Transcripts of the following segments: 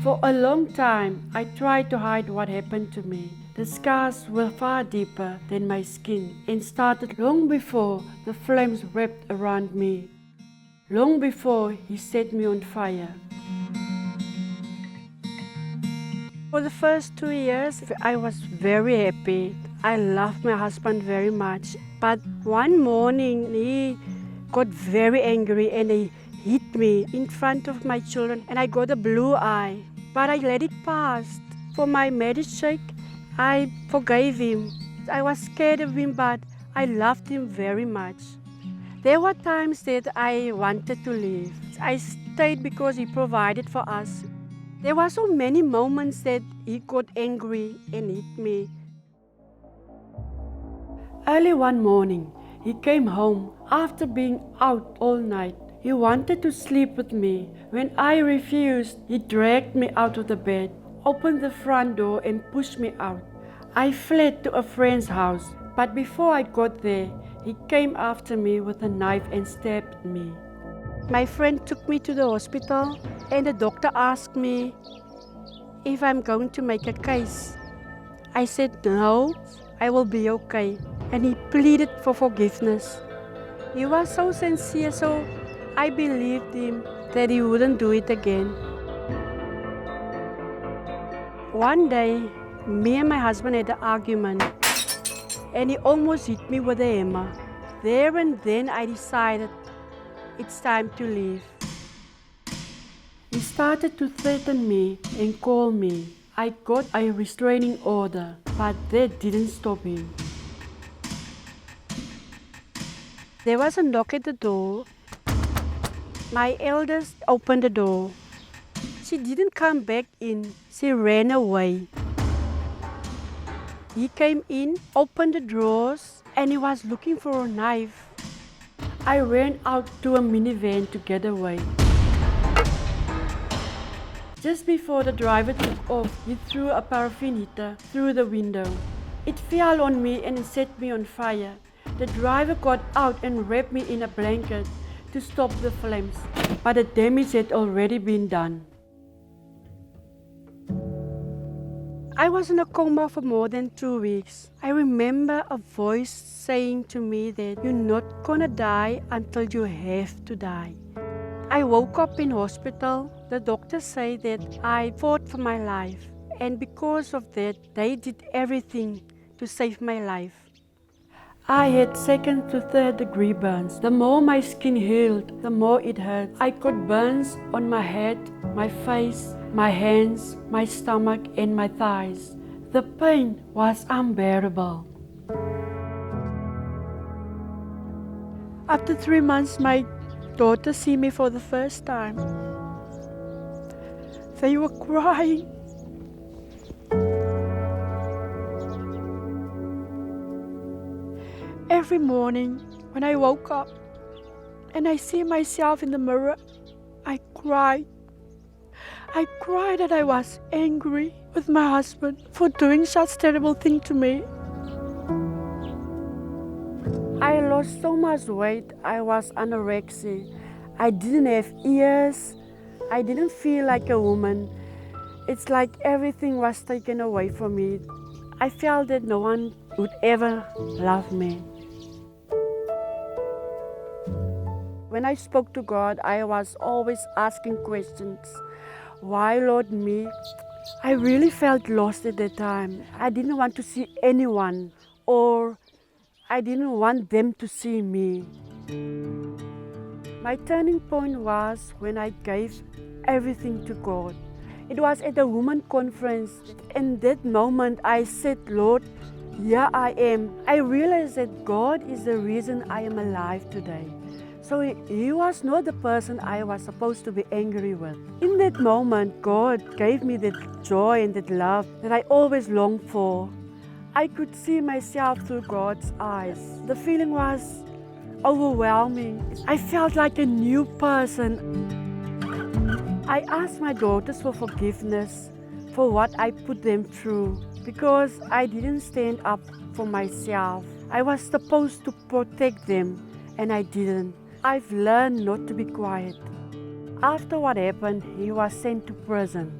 For a long time, I tried to hide what happened to me. The scars were far deeper than my skin and started long before the flames wrapped around me, long before he set me on fire. For the first 2 years, I was very happy. I loved my husband very much. But one morning, he got very angry and he hit me in front of my children, and I got a blue eye. But I let it pass. For my marriage's sake, I forgave him. I was scared of him, but I loved him very much. There were times that I wanted to leave. I stayed because he provided for us. There were so many moments that he got angry and hit me. Early one morning, he came home after being out all night. He wanted to sleep with me. When I refused, he dragged me out of the bed, opened the front door and pushed me out. I fled to a friend's house, but before I got there, he came after me with a knife and stabbed me. My friend took me to the hospital and the doctor asked me if I'm going to make a case. I said no, I will be okay, and he pleaded for forgiveness. He was so sincere, so I believed him that he wouldn't do it again. One day, me and my husband had an argument and he almost hit me with a hammer. There and then I decided it's time to leave. He started to threaten me and call me. I got a restraining order, but that didn't stop him. There was a knock at the door. My eldest opened the door. She didn't come back in. She ran away. He came in, opened the drawers, and he was looking for a knife. I ran out to a minivan to get away. Just before the driver took off, he threw a paraffin heater through the window. It fell on me and set me on fire. The driver got out and wrapped me in a blanket to stop the flames, but the damage had already been done. I was in a coma for more than 2 weeks. I remember a voice saying to me that you're not gonna die until you have to die. I woke up in hospital. The doctors say that I fought for my life, and because of that, they did everything to save my life. I had second to third degree burns. The more my skin healed, the more it hurt. I got burns on my head, my face, my hands, my stomach and my thighs. The pain was unbearable. After 3 months, my daughter see me for the first time. They were crying. Every morning when I woke up and I see myself in the mirror, I cried. I cried that I was angry with my husband for doing such terrible thing to me. I lost so much weight. I was anorexic. I didn't have ears. I didn't feel like a woman. It's like everything was taken away from me. I felt that no one would ever love me. When I spoke to God, I was always asking questions. Why, Lord, me? I really felt lost at that time. I didn't want to see anyone, or I didn't want them to see me. My turning point was when I gave everything to God. It was at a women's conference. In that moment, I said, Lord, here I am. I realized that God is the reason I am alive today. So he was not the person I was supposed to be angry with. In that moment, God gave me that joy and that love that I always longed for. I could see myself through God's eyes. The feeling was overwhelming. I felt like a new person. I asked my daughters for forgiveness for what I put them through because I didn't stand up for myself. I was supposed to protect them and I didn't. I've learned not to be quiet. After what happened, he was sent to prison.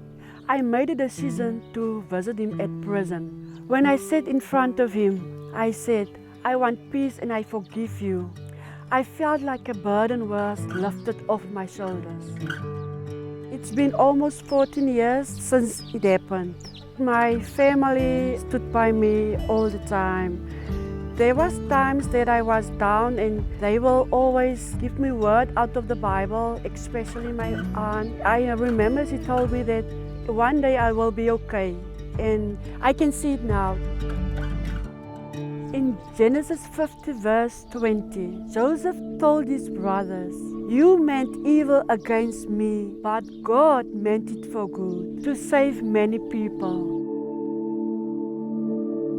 I made a decision to visit him at prison. When I sat in front of him, I said, I want peace and I forgive you. I felt like a burden was lifted off my shoulders. It's been almost 14 years since it happened. My family stood by me all the time. There was times that I was down and they will always give me word out of the Bible, especially my aunt. I remember she told me that one day I will be okay, and I can see it now. In Genesis 50 verse 20, Joseph told his brothers, "You meant evil against me, but God meant it for good, to save many people."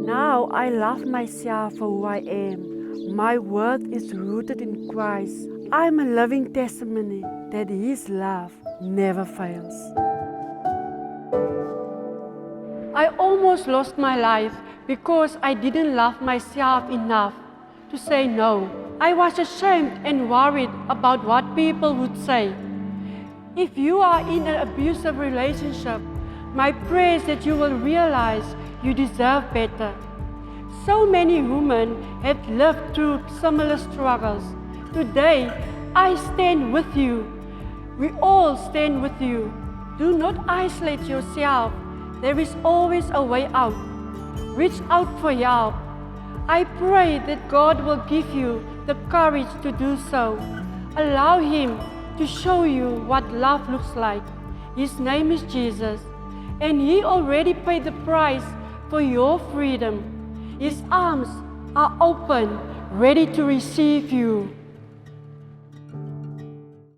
Now I love myself for who I am. My worth is rooted in Christ. I'm a living testimony that His love never fails. I almost lost my life because I didn't love myself enough to say no. I was ashamed and worried about what people would say. If you are in an abusive relationship, my prayer is that you will realize you deserve better. So many women have lived through similar struggles. Today, I stand with you. We all stand with you. Do not isolate yourself. There is always a way out. Reach out for help. I pray that God will give you the courage to do so. Allow Him to show you what love looks like. His name is Jesus, and He already paid the price for your freedom. His arms are open, ready to receive you.